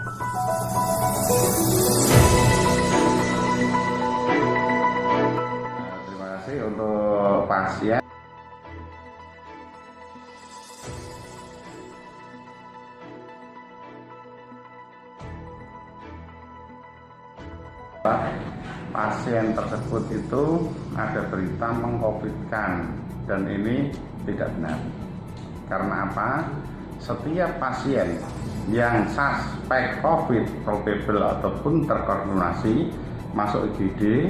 Terima kasih untuk pasien. Pasien tersebut itu ada berita meng-COVID-kan, dan ini tidak benar. Karena apa? Setiap pasien yang suspek COVID, probable ataupun terkonfirmasi masuk IGD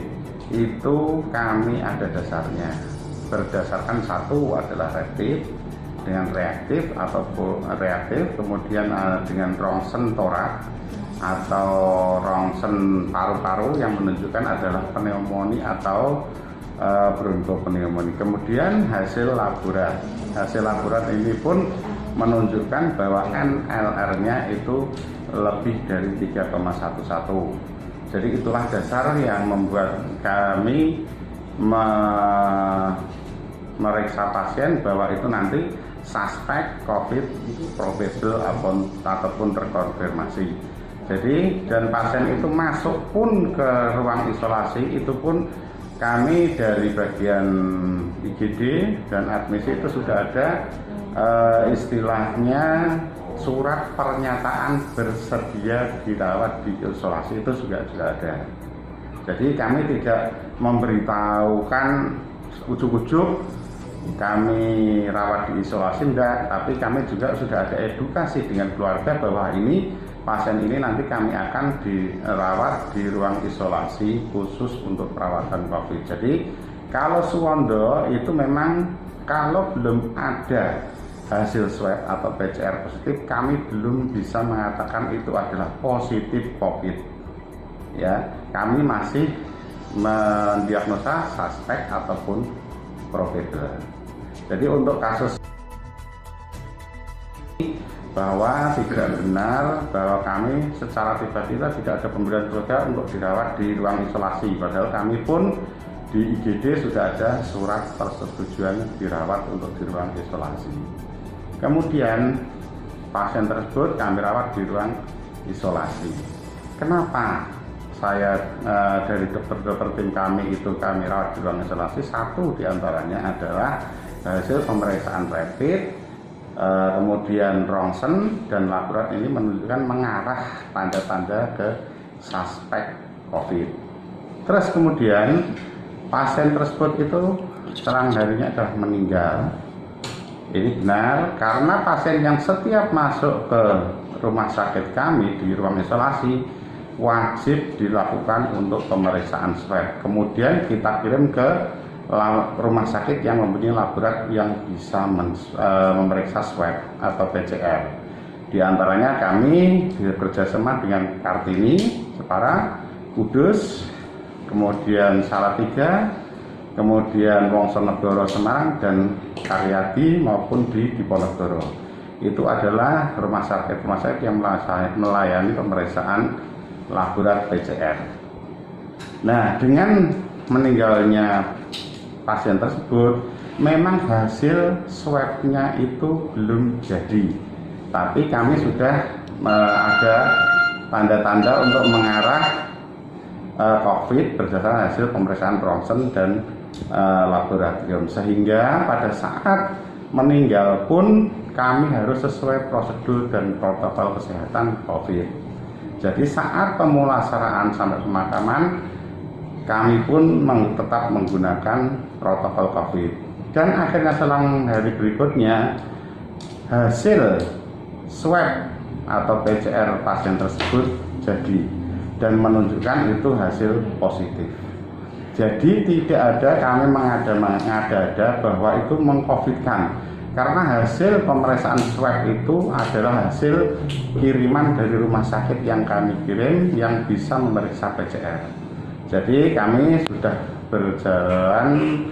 itu kami ada dasarnya. Berdasarkan satu adalah rapid dengan reaktif ataupun reaktif, kemudian dengan rongsen torak atau rongsen paru-paru yang menunjukkan adalah pneumonia atau bronchopneumonia. Kemudian hasil laborat ini pun menunjukkan bahwa NLR-nya itu lebih dari 3,11. Jadi itulah dasar yang membuat kami meriksa pasien bahwa itu nanti suspek COVID probable ataupun terkonfirmasi. Jadi dan pasien itu masuk pun ke ruang isolasi itu pun kami dari bagian IGD dan admisi itu sudah ada istilahnya surat pernyataan bersedia dirawat di isolasi, itu juga sudah ada. Jadi kami tidak memberitahukan ujuk-ujuk kami rawat di isolasi, enggak, tapi kami juga sudah ada edukasi dengan keluarga bahwa ini pasien ini nanti kami akan dirawat di ruang isolasi khusus untuk perawatan COVID. Jadi kalau Suwondo itu memang kalau belum ada hasil swab atau PCR positif, kami belum bisa mengatakan itu adalah positif COVID. Ya, kami masih mendiagnosa suspek ataupun probable. Jadi untuk kasus bahwa tidak benar bahwa kami secara tiba-tiba tidak ada pemberian keluarga untuk dirawat di ruang isolasi, padahal kami pun di IGD sudah ada surat persetujuan dirawat untuk di ruang isolasi. Kemudian pasien tersebut kami rawat di ruang isolasi. Kenapa saya dari dokter-dokter tim kami itu kami rawat di ruang isolasi? Satu diantaranya adalah hasil pemeriksaan rapid, kemudian rongsen dan laborat ini menunjukkan mengarah tanda-tanda ke suspek COVID. Terus kemudian pasien tersebut itu terang harinya adalah meninggal. Ini benar karena pasien yang setiap masuk ke rumah sakit kami di ruang isolasi wajib dilakukan untuk pemeriksaan swab. Kemudian kita kirim ke rumah sakit yang mempunyai laborat yang bisa memeriksa swab atau PCR. Di antaranya kami bekerjasama dengan Kartini, Jepara, Kudus, kemudian Salatiga, kemudian Wongsonegoro Semarang, dan Karyadi maupun di Diponegoro. Itu adalah rumah sakit yang melayani pemeriksaan laborat PCR. Nah, dengan meninggalnya pasien tersebut memang hasil swabnya itu belum jadi, tapi kami sudah ada tanda-tanda untuk mengarah COVID berdasarkan hasil pemeriksaan rongsen dan laboratorium, sehingga pada saat meninggal pun kami harus sesuai prosedur dan protokol kesehatan COVID. Jadi saat pemulasaraan sampai pemakaman kami pun tetap menggunakan protokol COVID. Dan akhirnya selang hari berikutnya hasil swab atau PCR pasien tersebut jadi dan menunjukkan itu hasil positif. Jadi tidak ada kami mengada-ada bahwa itu meng-COVID-kan, karena hasil pemeriksaan swab itu adalah hasil kiriman dari rumah sakit yang kami kirim yang bisa memeriksa PCR. Jadi kami sudah berjalan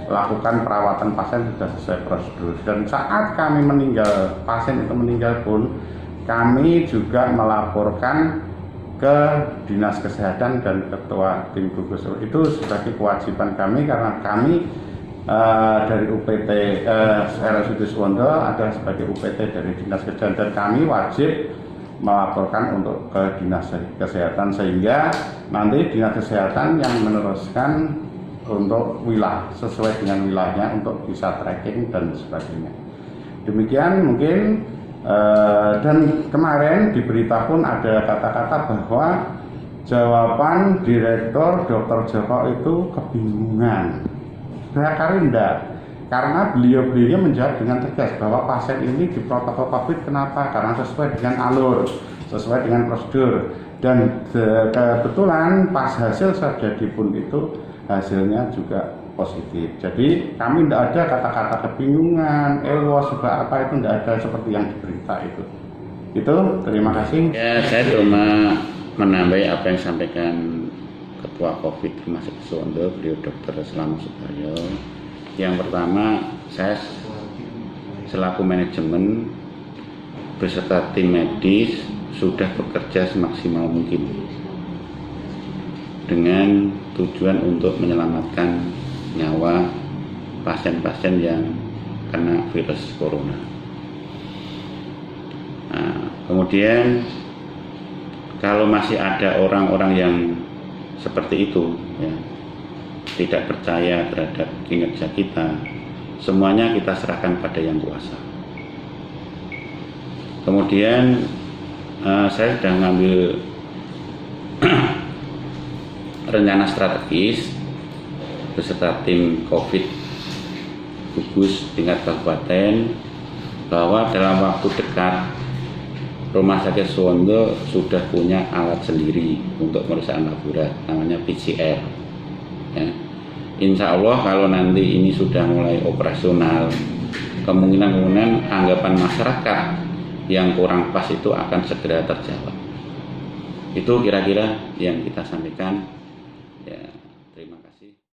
melakukan perawatan pasien sudah sesuai prosedur, dan saat kami meninggal, pasien itu meninggal pun kami juga melaporkan ke Dinas Kesehatan dan Ketua Tim Gugus. Itu sebagai kewajiban kami karena kami dari UPT RSUD Suwondo, ada sebagai UPT dari Dinas Kesehatan, dan kami wajib melaporkan untuk ke Dinas Kesehatan, sehingga nanti Dinas Kesehatan yang meneruskan untuk wilayah sesuai dengan wilayahnya untuk bisa tracking dan sebagainya. Demikian mungkin, dan kemarin di berita pun ada kata-kata bahwa jawaban Direktur Dr. Joko itu kebingungan. Saya enggak, karena beliau menjawab dengan tegas bahwa pasien ini di protokol COVID. Kenapa? Karena sesuai dengan alur, sesuai dengan prosedur, dan kebetulan pas hasil terjadi pun itu hasilnya juga positif. Jadi kami tidak ada kata-kata kebingungan, sebab apa itu, tidak ada seperti yang di berita itu. Itu, terima kasih. Ya, saya cuma menambah apa yang disampaikan Ketua COVID Rumah Sakit Suwondo, beliau Dr. Selamat Suparjo. Yang pertama, saya selaku manajemen beserta tim medis sudah bekerja semaksimal mungkin dengan tujuan untuk menyelamatkan nyawa pasien-pasien yang kena virus corona. Nah, kemudian kalau masih ada orang-orang yang seperti itu, ya, tidak percaya terhadap kinerja kita, semuanya kita serahkan pada Yang Kuasa. Kemudian saya sudah ngambil rencana strategis beserta tim COVID gugus tingkat kabupaten, bahwa dalam waktu dekat Rumah Sakit Suwondo sudah punya alat sendiri untuk pemeriksaan laboratorium, namanya PCR. Ya. Insya Allah kalau nanti ini sudah mulai operasional, kemungkinan anggapan masyarakat yang kurang pas itu akan segera terjawab. Itu kira-kira yang kita sampaikan. Ya, terima kasih.